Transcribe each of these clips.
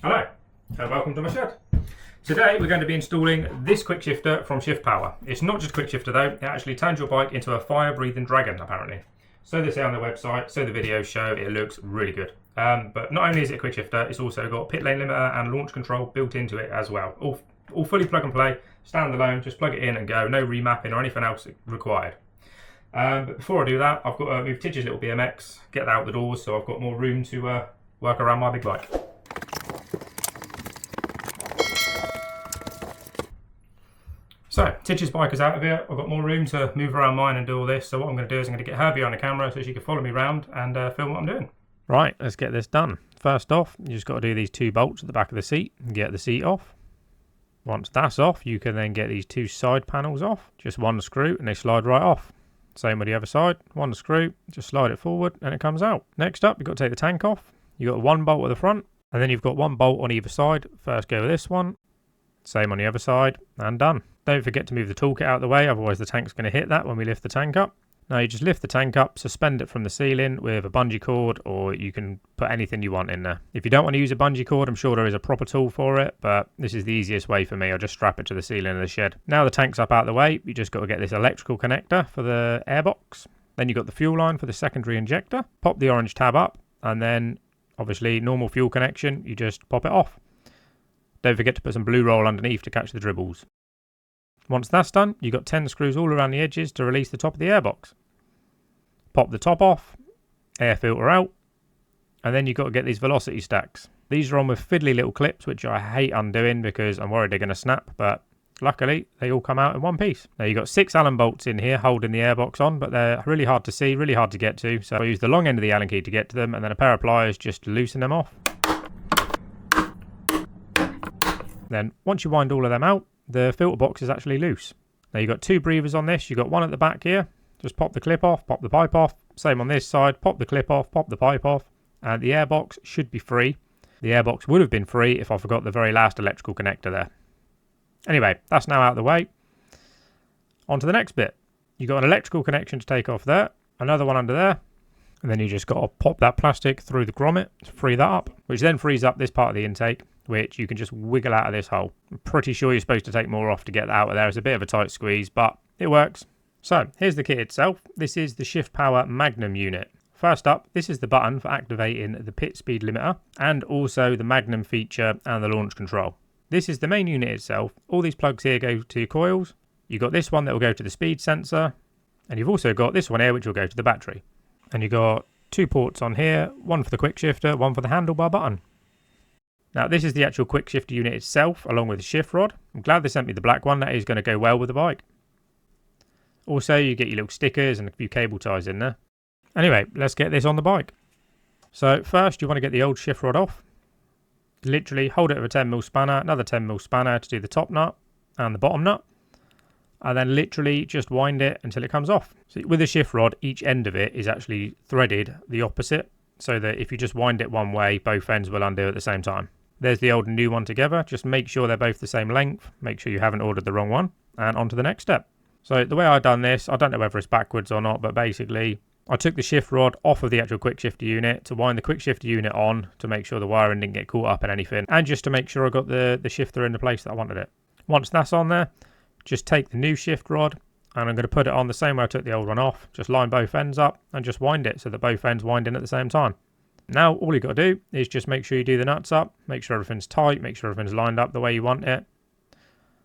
Hello and welcome to my shed. Today we're going to be installing this quickshifter from Shiftpower. It's not just a quickshifter though, it actually turns your bike into a fire-breathing dragon apparently. So they say on their website, so the videos show, it looks really good. But not only is it a quickshifter, it's also got pit lane limiter and launch control built into it as well. All fully plug and play, standalone, just plug it in and go, no remapping or anything else required. But before I do that, I've got to move Tidge's little BMX, get that out the doors so I've got more room to work around my big bike. So, Tidge's bike is out of here. I've got more room to move around mine and do all this. So what I'm going to do is I'm going to get her behind the camera so she can follow me around and film what I'm doing. Right, let's get this done. First off, you just got to do these two bolts at the back of the seat and get the seat off. Once that's off, you can then get these two side panels off. Just one screw and they slide right off. Same with the other side. One screw, just slide it forward and it comes out. Next up, you've got to take the tank off. You've got one bolt at the front and then you've got one bolt on either side. First go with this one. Same on the other side and done. Don't forget to move the toolkit out of the way, otherwise the tank's going to hit that when we lift the tank up. Now you just lift the tank up, suspend it from the ceiling with a bungee cord, or you can put anything you want in there. If you don't want to use a bungee cord, I'm sure there is a proper tool for it, but this is the easiest way for me. I'll just strap it to the ceiling of the shed. Now the tank's up out of the way, you just got to get this electrical connector for the airbox. Then you've got the fuel line for the secondary injector. Pop the orange tab up, and then obviously normal fuel connection, you just pop it off. Don't forget to put some blue roll underneath to catch the dribbles. Once that's done, you've got 10 screws all around the edges to release the top of the airbox. Pop the top off, air filter out, and then you've got to get these velocity stacks. These are on with fiddly little clips, which I hate undoing because I'm worried they're going to snap, but luckily they all come out in one piece. Now you've got 6 Allen bolts in here holding the airbox on, but they're really hard to see, really hard to get to, so I use the long end of the Allen key to get to them, and then a pair of pliers just to loosen them off. Then once you wind all of them out, the filter box is actually loose. Now you've got 2 breathers on this. You've got one at the back here. Just pop the clip off, pop the pipe off. Same on this side. Pop the clip off, pop the pipe off. And the airbox should be free. The airbox would have been free if I forgot the very last electrical connector there. Anyway, that's now out of the way. On to the next bit. You've got an electrical connection to take off there. Another one under there. And then you just got to pop that plastic through the grommet to free that up. Which then frees up this part of the intake, which you can just wiggle out of this hole. I'm pretty sure you're supposed to take more off to get that out of there. It's a bit of a tight squeeze, but it works. So, here's the kit itself. This is the Shiftpower Magnum Unit. First up, this is the button for activating the pit speed limiter, and also the Magnum feature and the launch control. This is the main unit itself. All these plugs here go to coils. You've got this one that will go to the speed sensor, and you've also got this one here which will go to the battery. And you've got 2 ports on here, one for the quickshifter, one for the handlebar button. Now this is the actual quickshifter unit itself, along with the shift rod. I'm glad they sent me the black one, that is going to go well with the bike. Also you get your little stickers and a few cable ties in there. Anyway, let's get this on the bike. So first you want to get the old shift rod off. Literally hold it with a 10mm spanner, another 10mm spanner to do the top nut and the bottom nut. And then literally just wind it until it comes off. So with the shift rod, each end of it is actually threaded the opposite, so that if you just wind it one way, both ends will undo at the same time. There's the old and new one together. Just make sure they're both the same length. Make sure you haven't ordered the wrong one. And on to the next step. So the way I've done this, I don't know whether it's backwards or not, but basically I took the shift rod off of the actual quickshifter unit to wind the quickshifter unit on to make sure the wiring didn't get caught up in anything, and just to make sure I got the shifter in the place that I wanted it. Once that's on there, just take the new shift rod and I'm going to put it on the same way I took the old one off. Just line both ends up and just wind it so that both ends wind in at the same time. Now all you've got to do is just make sure you do the nuts up, make sure everything's tight, make sure everything's lined up the way you want it.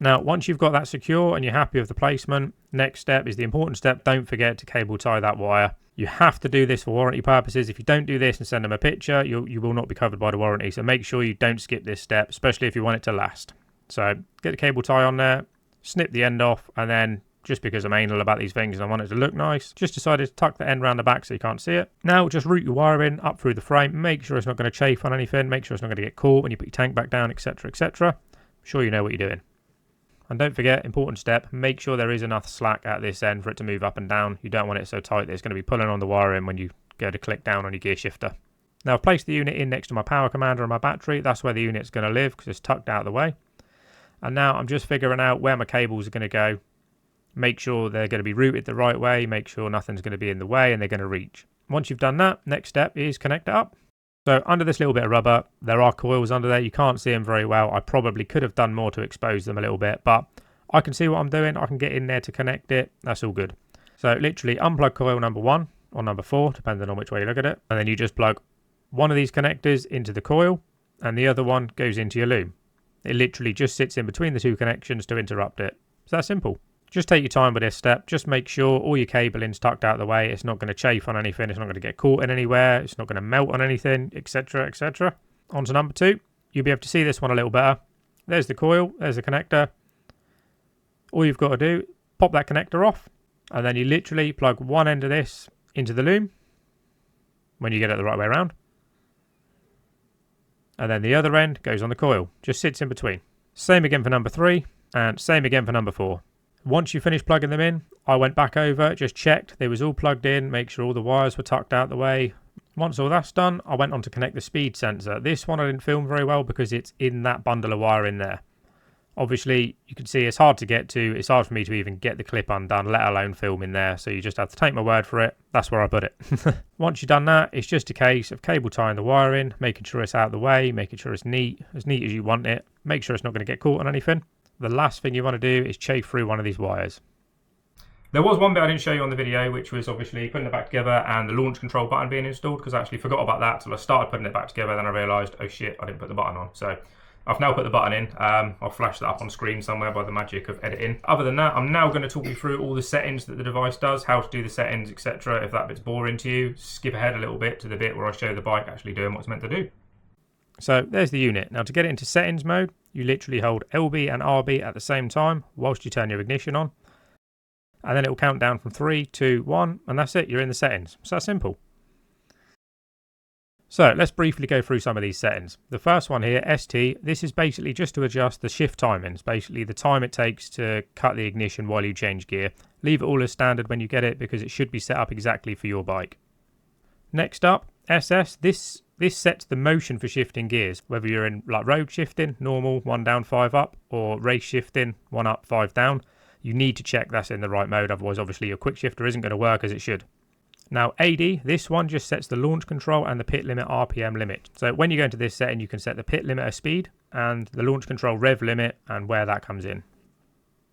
Now once you've got that secure and you're happy with the placement, next step is the important step. Don't forget to cable tie that wire. You have to do this for warranty purposes. If you don't do this and send them a picture, you will not be covered by the warranty. So make sure you don't skip this step, especially if you want it to last. So get the cable tie on there, snip the end off, and then just because I'm anal about these things and I want it to look nice, just decided to tuck the end around the back so you can't see it. Now just route your wiring up through the frame, make sure it's not going to chafe on anything, make sure it's not going to get caught when you put your tank back down, etc, etc. I'm sure you know what you're doing. And don't forget, important step, make sure there is enough slack at this end for it to move up and down. You don't want it so tight that it's going to be pulling on the wiring when you go to click down on your gear shifter. Now I've placed the unit in next to my power commander and my battery. That's where the unit's going to live because it's tucked out of the way. And now I'm just figuring out where my cables are going to go. Make sure they're going to be routed the right way. Make sure nothing's going to be in the way and they're going to reach. Once you've done that, next step is connect it up. So under this little bit of rubber, there are coils under there. You can't see them very well. I probably could have done more to expose them a little bit, but I can see what I'm doing. I can get in there to connect it. That's all good. So literally unplug coil number 1 or number 4, depending on which way you look at it. And then you just plug one of these connectors into the coil and the other one goes into your loom. It literally just sits in between the two connections to interrupt it. It's that simple. Just take your time with this step. Just make sure all your cabling's tucked out of the way. It's not going to chafe on anything. It's not going to get caught in anywhere. It's not going to melt on anything, etc, etc. On to number 2. You'll be able to see this one a little better. There's the coil. There's the connector. All you've got to do, pop that connector off. And then you literally plug one end of this into the loom when you get it the right way around. And then the other end goes on the coil. Just sits in between. Same again for number 3 and same again for number 4. Once you finish plugging them in, I went back over, just checked they was all plugged in, make sure all the wires were tucked out the way. Once all that's done, I went on to connect the speed sensor. This one I didn't film very well because it's in that bundle of wire in there. Obviously, you can see it's hard to get to. It's hard for me to even get the clip undone, let alone film in there. So you just have to take my word for it. That's where I put it. Once you've done that, it's just a case of cable tying the wire in, making sure it's out of the way, making sure it's neat as you want it. Make sure it's not going to get caught on anything. The last thing you want to do is chafe through one of these wires. There was one bit I didn't show you on the video, which was obviously putting it back together and the launch control button being installed, because I actually forgot about that till I started putting it back together. Then I realised, oh shit, I didn't put the button on. So I've now put the button in. I'll flash that up on screen somewhere by the magic of editing. Other than that, I'm now going to talk you through all the settings that the device does, how to do the settings, etc. If that bit's boring to you, skip ahead a little bit to the bit where I show the bike actually doing what it's meant to do. So there's the unit. Now to get it into settings mode, you literally hold LB and RB at the same time whilst you turn your ignition on. And then it will count down from 3, 2, 1, and that's it. You're in the settings. It's that simple. So let's briefly go through some of these settings. The first one here, ST, this is basically just to adjust the shift timings, basically the time it takes to cut the ignition while you change gear. Leave it all as standard when you get it because it should be set up exactly for your bike. Next up, SS, this sets the motion for shifting gears, whether you're in like road shifting, normal, 1 down, 5 up, or race shifting, 1 up, 5 down. You need to check that's in the right mode, otherwise obviously your quick shifter isn't going to work as it should. Now AD, this one just sets the launch control and the pit limit RPM limit. So when you go into this setting, you can set the pit limiter speed and the launch control rev limit and where that comes in.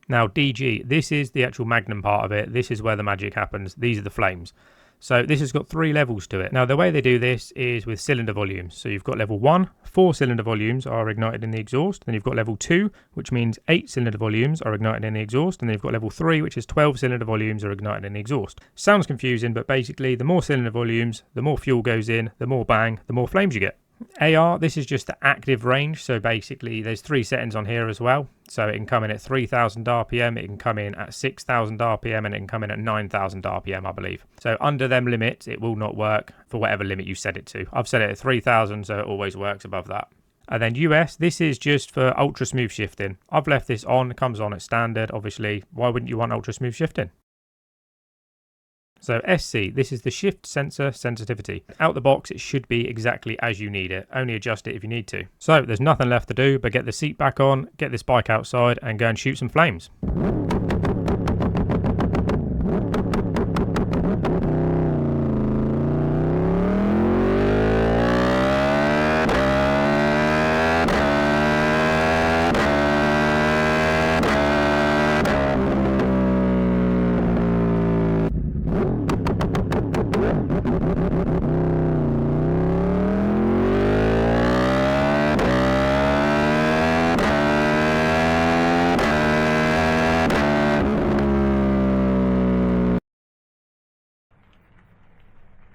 Now DG, this is the actual Magnum part of it. This is where the magic happens. These are the flames. So this has got 3 levels to it. Now the way they do this is with cylinder volumes. So you've got level 1, 4 cylinder volumes are ignited in the exhaust. Then you've got level 2, which means 8 cylinder volumes are ignited in the exhaust. And then you've got level 3, which is 12 cylinder volumes are ignited in the exhaust. Sounds confusing, but basically the more cylinder volumes, the more fuel goes in, the more bang, the more flames you get. AR, this is just the active range, so basically there's 3 settings on here as well. So it can come in at 3000 RPM, it can come in at 6000 RPM, and it can come in at 9000 RPM, I believe. So under them limits, it will not work for whatever limit you set it to. I've set it at 3000, so it always works above that. And then US, this is just for ultra smooth shifting. I've left this on, it comes on at standard, obviously. Why wouldn't you want ultra smooth shifting? So SC, this is the shift sensor sensitivity. Out the box, it should be exactly as you need it. Only adjust it if you need to. So there's nothing left to do but get the seat back on, get this bike outside and go and shoot some flames.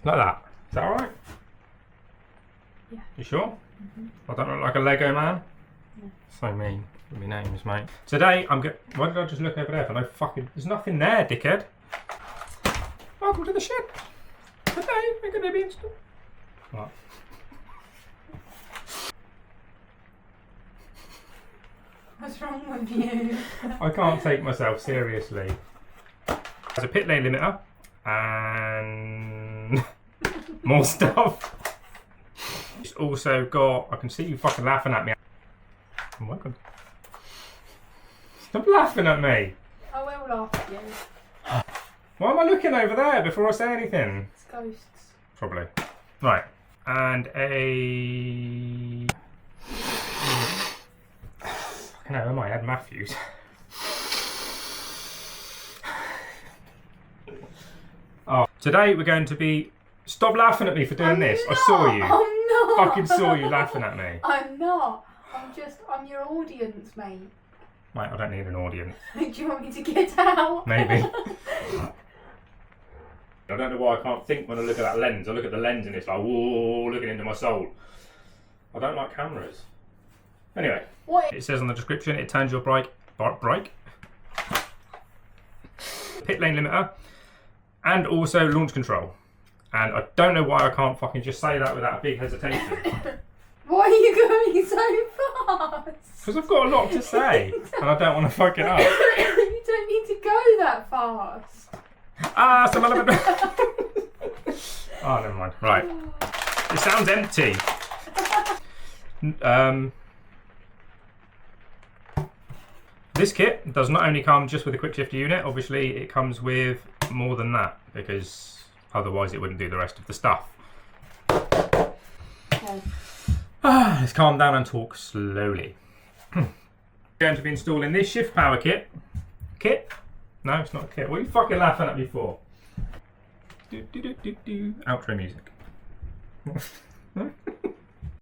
Like that. Is that alright? Yeah. You sure? I don't look like a Lego man? No. So mean. Give me names, mate. Today, why did I just look over there for no fucking... There's nothing there, dickhead. Welcome to the shed. Today, we're going to be installed. Right. What's wrong with you? I can't take myself seriously. There's a pit lane limiter. And more stuff. It's also got, I can see you fucking laughing at me. I'm welcome. Stop laughing at me. I will laugh at you. Why am I looking over there before I say anything? It's ghosts. Probably. Right. and a... Fucking hell, am I? Ed Matthews. Oh, today we're going to be... Stop laughing at me for doing this. I saw you. I'm not. Fucking saw you laughing at me. I'm not. I'm your audience, mate. Mate, I don't need an audience. Do you want me to get out? Maybe. I don't know why I can't think when I look at that lens. I look at the lens and it's like, whoa, looking into my soul. I don't like cameras. Anyway, What? it says on the description, it turns your brake, pit lane limiter, and also launch control. And I don't know why I can't fucking just say that without a big hesitation. Why are you going so fast? Because I've got a lot to say, and I don't want to fuck it up. You don't need to go that fast. Ah, some element. Oh, never mind. Right. It sounds empty. This kit does not only come just with a quickshifter unit, obviously it comes with more than that, because otherwise it wouldn't do the rest of the stuff. Okay. Let's calm down and talk slowly. Going to be installing this Shiftpower kit. Kit? No, it's not a kit. What are you fucking laughing at me for? Outro music.